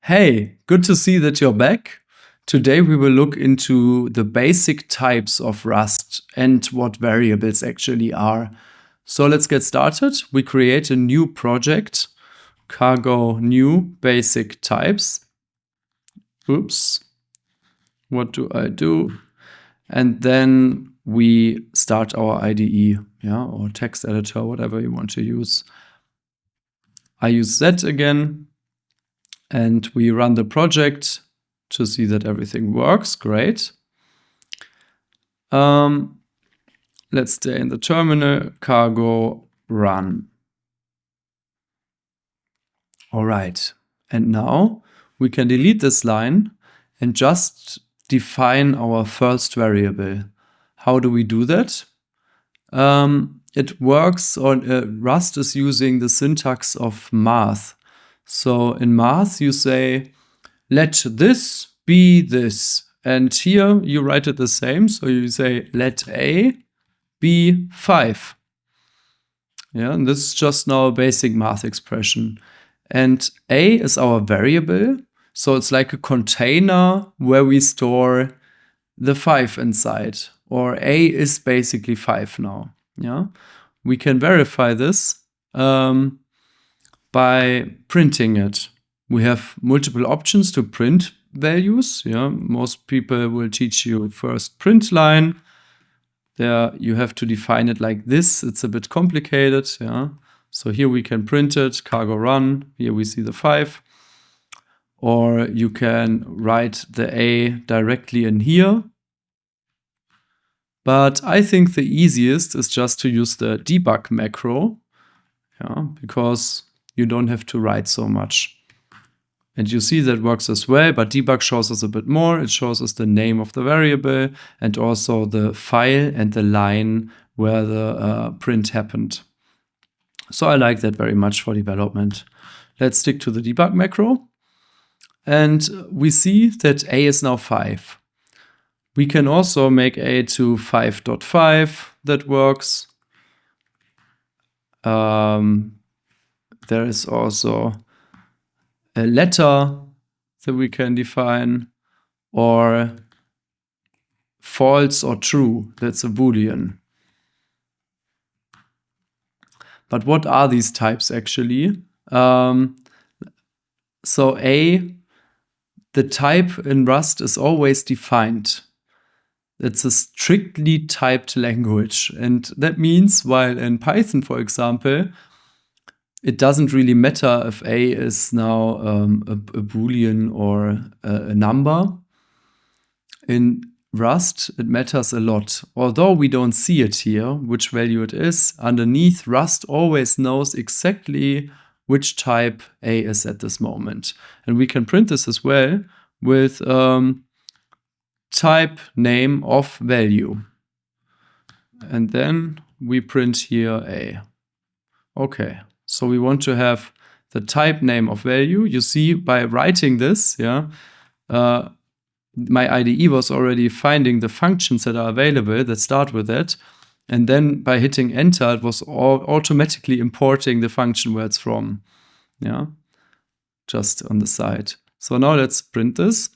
Hey, good to see that you're back. Today we will look into the basic types of Rust and what variables actually are. So let's get started. We create a new project, cargo new basic types. Oops, what do I do? And then we start our IDE, or text editor, whatever you want to use. I use that again. And we run the project to see that everything works. Great. Let's stay in the terminal, cargo run. All right. And now we can delete this line and just define our first variable. How do we do that? It works on Rust is using the syntax of math. So in math, you say, let this be this. And here you write it the same. So you say, let A be 5. Yeah, and this is just now a basic math expression. And A is our variable. So it's like a container where we store the 5 inside. Or A is basically 5 now. Yeah, we can verify this by printing it. We have multiple options to print values. Yeah, most people will teach you first print line. There you have to define it like this. It's a bit complicated. Yeah, so here we can print it, cargo run. Here we see the 5. Or you can write the A directly in here. But I think the easiest is just to use the debug macro. Yeah, because you don't have to write so much. And you see that works as well, but debug shows us a bit more. It shows us the name of the variable and also the file and the line where the print happened. So I like that very much for development. Let's stick to the debug macro. And we see that A is now 5. We can also make A to 5.5. That works. There is also a letter that we can define, or false or true. That's a Boolean. But what are these types actually? So A, the type in Rust is always defined. It's a strictly typed language. And that means while in Python, for example, it doesn't really matter if A is now a Boolean or a number. In Rust, it matters a lot. Although we don't see it here, which value it is, underneath Rust always knows exactly which type A is at this moment. And we can print this as well with type name of value. And then we print here A. Okay. So we want to have the type name of value. You see, by writing this, my IDE was already finding the functions that are available that start with that. And then by hitting enter, it was automatically importing the function where it's from. Yeah, just on the side. So now let's print this.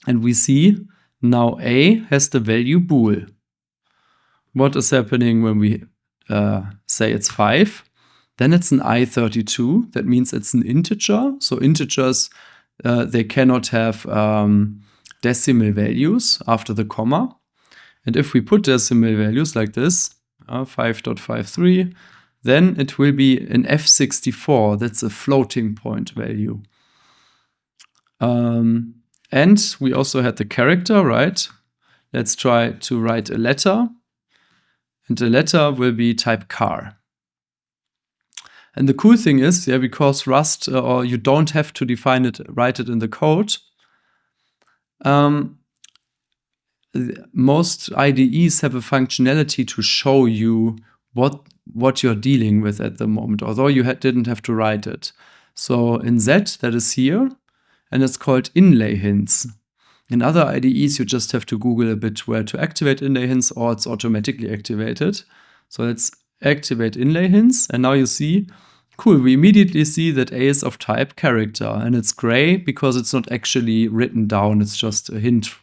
And we see now A has the value bool. What is happening when we say it's 5? Then it's an I32. That means it's an integer. So integers, they cannot have decimal values after the comma. And if we put decimal values like this, 5.53, then it will be an F64. That's a floating point value. And we also had the character, right? Let's try to write a letter. And the letter will be type char. And the cool thing is, because Rust, or you don't have to define it, write it in the code. Most IDEs have a functionality to show you what you're dealing with at the moment, although you didn't have to write it. So in Z, that is here, and it's called Inlay Hints. In other IDEs, you just have to Google a bit where to activate Inlay Hints, or it's automatically activated. So let's activate Inlay Hints, and now you see Cool, we immediately see that A is of type character, and it's gray because it's not actually written down, it's just a hint.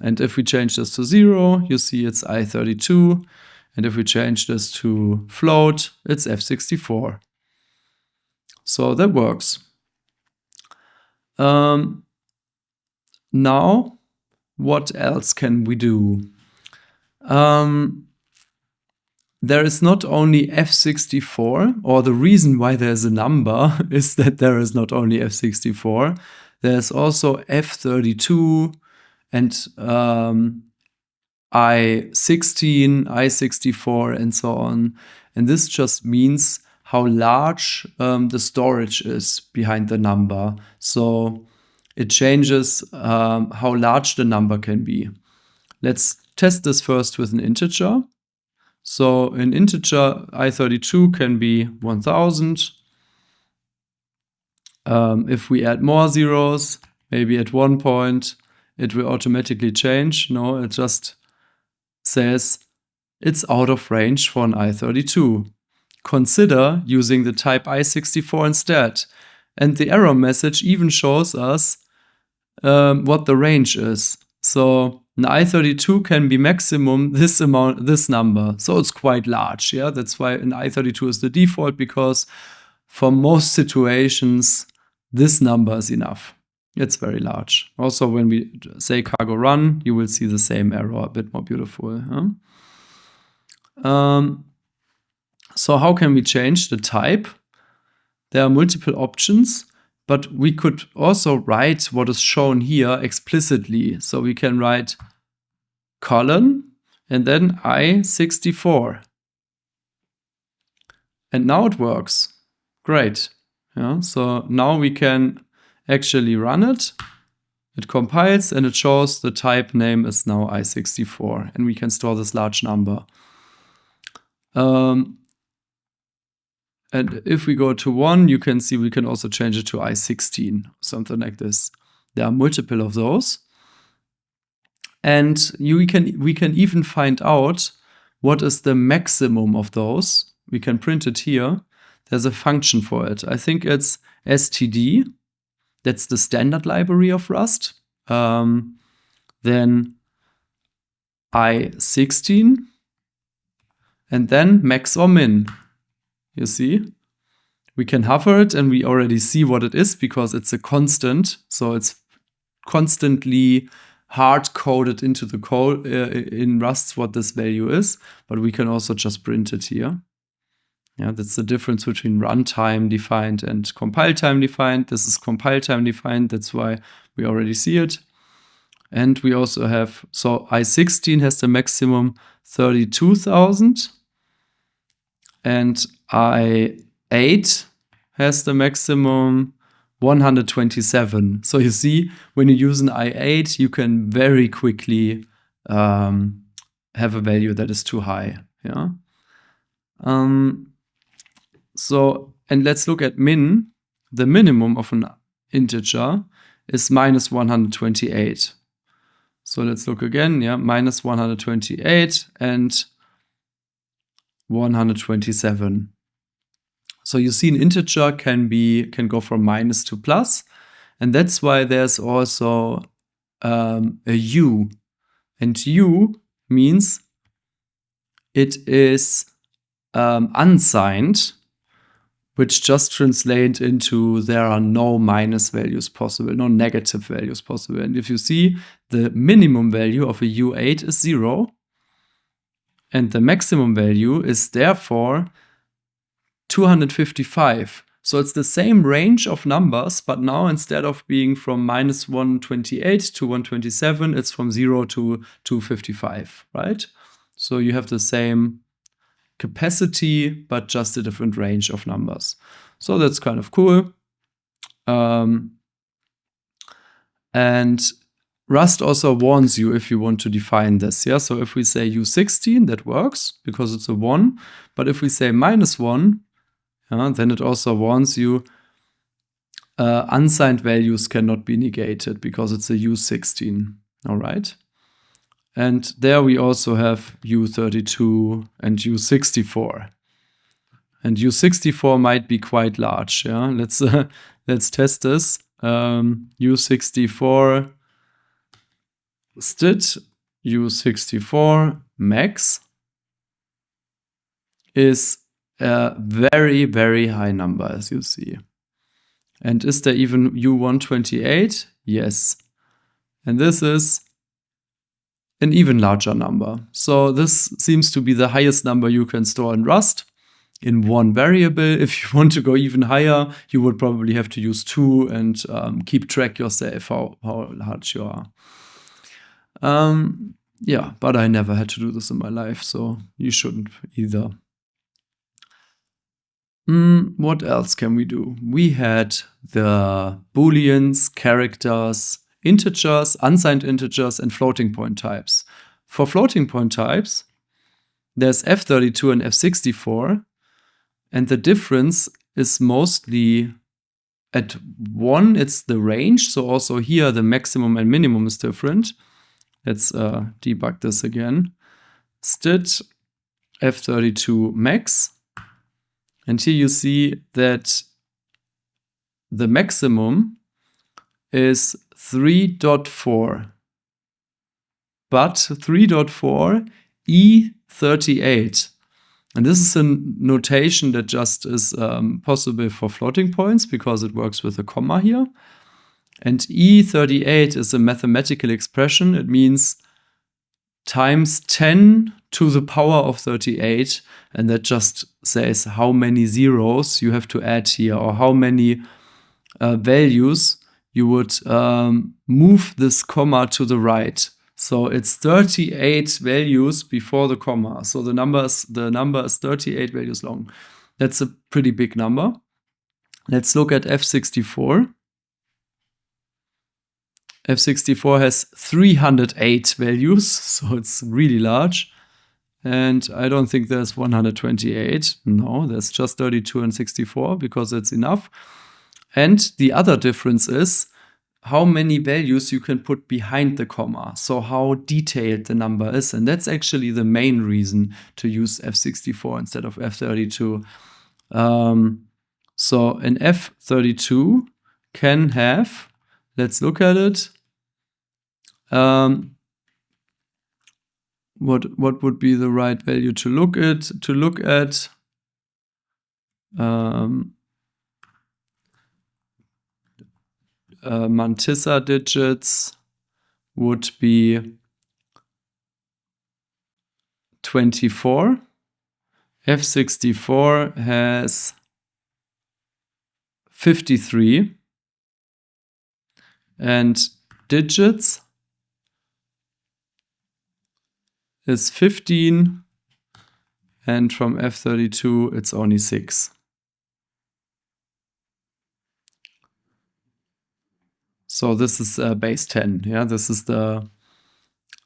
And if we change this to 0, you see it's I32, and if we change this to float, it's F64. So that works. Now, what else can we do? There is not only F64, or the reason why there's a number is that there is not only F64, there's also F32 and I16, I64, and so on. And this just means how large the storage is behind the number. So it changes how large the number can be. Let's test this first with an integer. So an integer I32 can be 1000. If we add more zeros, maybe at one point, it will automatically change. No, it just says it's out of range for an I32. Consider using the type I64 instead. And the error message even shows us what the range is. So an I32 can be maximum this number. So it's quite large. Yeah, that's why an I32 is the default, because for most situations, this number is enough. It's very large. Also, when we say cargo run, you will see the same error, a bit more beautiful. Huh? So how can we change the type? There are multiple options, but we could also write what is shown here explicitly. So we can write colon and then I64. And now it works. Great. Yeah, so now we can actually run it. It compiles and it shows the type name is now I64, and we can store this large number. And if we go to 1, you can see we can also change it to I16, something like this. There are multiple of those. And we can even find out what is the maximum of those. We can print it here. There's a function for it. I think it's std. That's the standard library of Rust. Then I16. And then max or min. You see? We can hover it and we already see what it is because it's a constant. So it's constantly hard-coded into the code in Rust what this value is. But we can also just print it here. Yeah, that's the difference between runtime defined and compile time defined. This is compile time defined. That's why we already see it. And we also have, so I16 has the maximum 32,000. And I8 has the maximum 127. So you see, when you use an I8, you can very quickly have a value that is too high. Yeah. And let's look at min. The minimum of an integer is minus 128. So let's look again. Yeah, minus 128 and 127. So you see an integer can go from minus to plus, and that's why there's also a u, and u means it is unsigned, which just translates into there are no minus values possible, no negative values possible. And if you see, the minimum value of a u8 is 0, and the maximum value is therefore 255. So it's the same range of numbers, but now instead of being from minus 128 to 127, it's from 0 to 255, right? So you have the same capacity, but just a different range of numbers. So that's kind of cool. And Rust also warns you if you want to define this. Yeah, so if we say U16, that works because it's a 1. But if we say minus 1, then it also warns you unsigned values cannot be negated because it's a U16. All right. And there we also have U32 and U64. And U64 might be quite large. Yeah, let's test this. U64 std U64 max is a very, very high number, as you see. And is there even U128? Yes. And this is an even larger number. So this seems to be the highest number you can store in Rust in one variable. If you want to go even higher, you would probably have to use 2 and keep track yourself how large you are. Yeah, but I never had to do this in my life, so you shouldn't either. What else can we do? We had the booleans, characters, integers, unsigned integers, and floating point types. For floating point types, there's F32 and F64, and the difference is mostly at 1, it's the range, so also here the maximum and minimum is different. Let's debug this again. Std F32 max. And here you see that the maximum is 3.4. But 3.4 E38. And this is a notation that just is possible for floating points because it works with a comma here. And E38 is a mathematical expression. It means times 10 to the power of 38, and that just says how many zeros you have to add here, or how many values you would move this comma to the right. So it's 38 values before the comma. So the number is 38 values long. That's a pretty big number. Let's look at F64. F64 has 308 values, so it's really large. And I don't think there's 128. No, there's just 32 and 64 because that's enough. And the other difference is how many values you can put behind the comma. So how detailed the number is. And that's actually the main reason to use F64 instead of F32. So an F32 can have, let's look at it. What would be the right value to look at? Mantissa digits would be 24. F64 has 53. And digits is 15. And from F32, it's only 6. So this is base 10. Yeah, this is the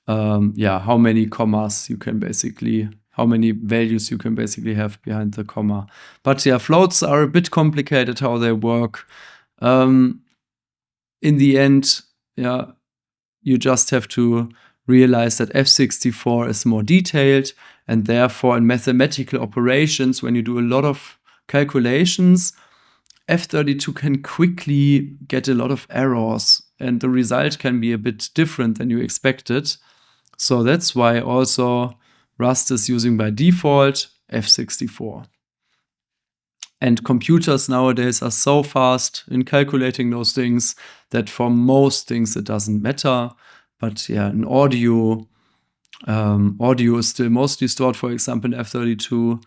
how many commas you can basically, how many values you can basically have behind the comma. But yeah, floats are a bit complicated how they work. In the end, yeah, you just have to realize that F64 is more detailed, and therefore in mathematical operations, when you do a lot of calculations, F32 can quickly get a lot of errors, and the result can be a bit different than you expected. So that's why also Rust is using by default F64. And computers nowadays are so fast in calculating those things that for most things it doesn't matter. But yeah, in audio is still mostly stored, for example, in F32,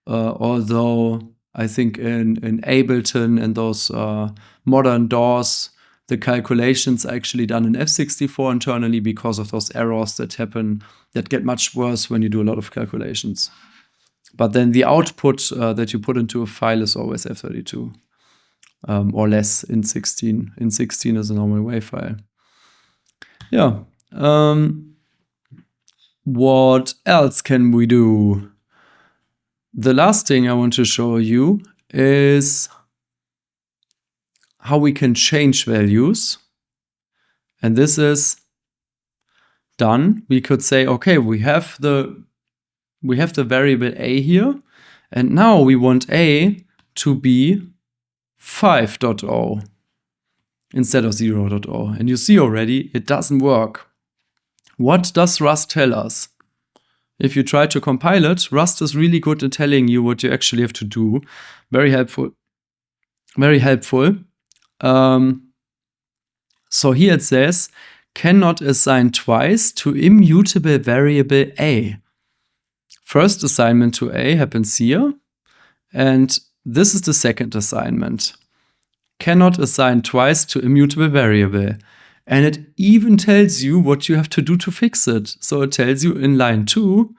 although I think in Ableton and those modern DAWs, the calculations are actually done in F64 internally because of those errors that happen, that get much worse when you do a lot of calculations. But then the output that you put into a file is always F32, or less in 16. In 16 is a normal WAV file. Yeah. What else can we do? The last thing I want to show you is how we can change values. And this is done. We could say, okay, we have the variable a here, And now we want A to be 5.0 instead of 0.0. And you see already, it doesn't work. What does Rust tell us? If you try to compile it, Rust is really good at telling you what you actually have to do. Very helpful. Very helpful. So here it says, cannot assign twice to immutable variable A. First assignment to A happens here. And this is the second assignment. Cannot assign twice to immutable variable. And it even tells you what you have to do to fix it. So it tells you in line 2,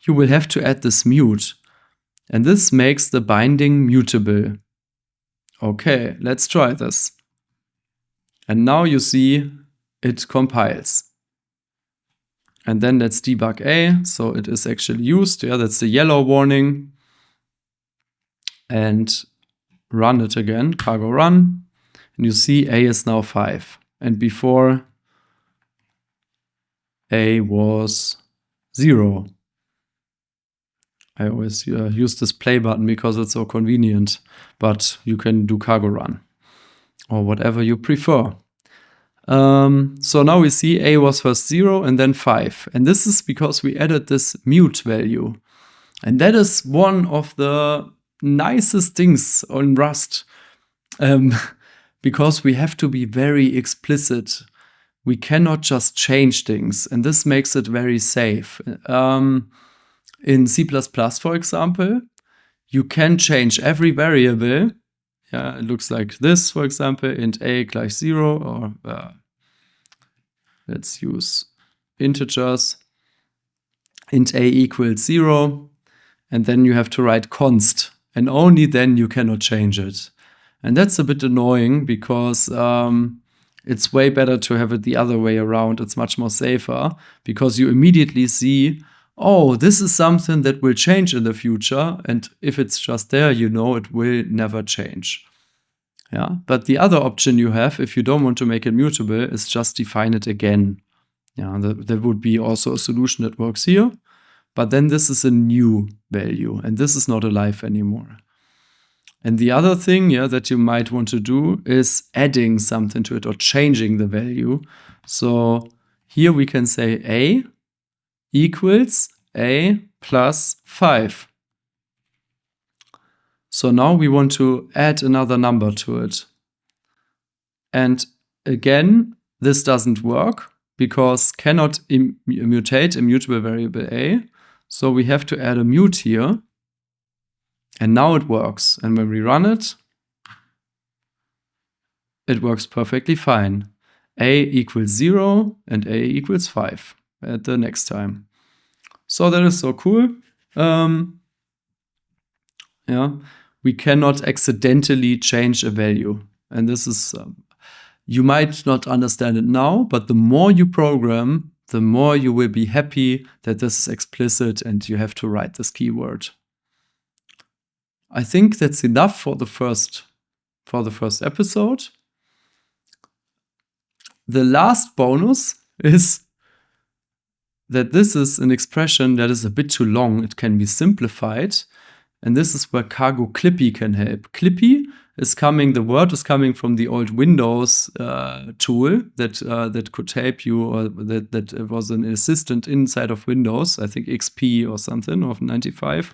you will have to add this mute. And this makes the binding mutable. Okay, let's try this. And now you see it compiles. And then let's debug A. So it is actually used. Yeah, that's the yellow warning. And run it again, cargo run. And you see A is now 5. And before A was 0. I always use this play button because it's so convenient, but you can do cargo run or whatever you prefer. So now we see A was first 0 and then 5. And this is because we added this mute value. And that is one of the nicest things on Rust, because we have to be very explicit. We cannot just change things, and this makes it very safe. In C++, for example, you can change every variable. Yeah, it looks like this, for example, int a = 0, or let's use integers. Int a = 0, and then you have to write const, and only then you cannot change it. And that's a bit annoying because it's way better to have it the other way around. It's much more safer because you immediately see, oh, this is something that will change in the future. And if it's just there, you know it will never change. Yeah, but the other option you have, if you don't want to make it mutable, is just define it again. Yeah, that would be also a solution that works here. But then this is a new value, and this is not alive anymore. And the other thing, yeah, that you might want to do is adding something to it or changing the value. So here we can say A equals A plus 5. So now we want to add another number to it. And again, this doesn't work because cannot mutate immutable variable A. So we have to add a mute here. And now it works. And when we run it, it works perfectly fine. A = 0 and A = 5 at the next time. So that is so cool. Yeah, we cannot accidentally change a value. And this is, you might not understand it now, but the more you program, the more you will be happy that this is explicit and you have to write this keyword. I think that's enough for the first episode. The last bonus is that this is an expression that is a bit too long. It can be simplified. And this is where cargo Clippy can help. Clippy is coming, the word is coming from the old Windows tool that could help you, or that was an assistant inside of Windows, I think XP or something, of 95.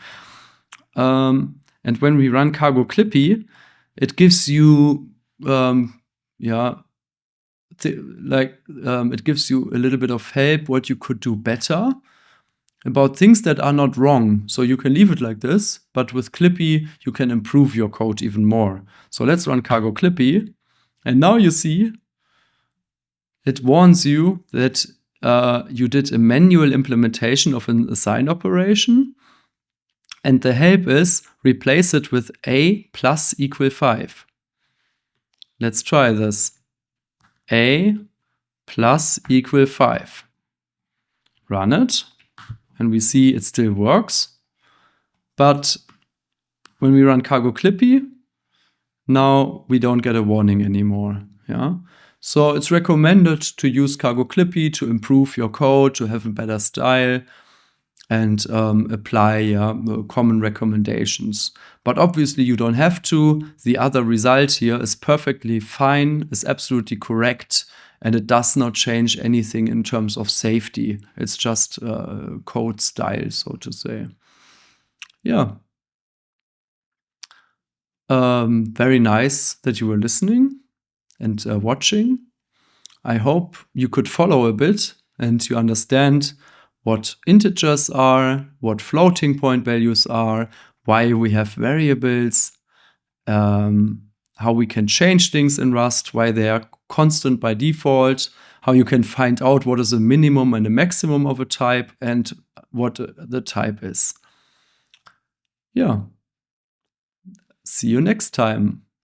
And when we run cargo Clippy, it gives you, it gives you a little bit of help what you could do better about things that are not wrong. So you can leave it like this, but with Clippy, you can improve your code even more. So let's run cargo Clippy. And now you see, it warns you that you did a manual implementation of an assign operation. And the help is replace it with A plus = 5. Let's try this. A plus = 5. Run it. And we see it still works. But when we run cargo Clippy, now we don't get a warning anymore. Yeah. So it's recommended to use cargo Clippy to improve your code, to have a better style. and apply common recommendations. But obviously you don't have to. The other result here is perfectly fine, is absolutely correct, and it does not change anything in terms of safety. It's just code style, so to say. Yeah. Very nice that you were listening and watching. I hope you could follow a bit and you understand what integers are, what floating point values are, why we have variables, how we can change things in Rust, why they are constant by default, how you can find out what is a minimum and a maximum of a type, and what the type is. Yeah. See you next time.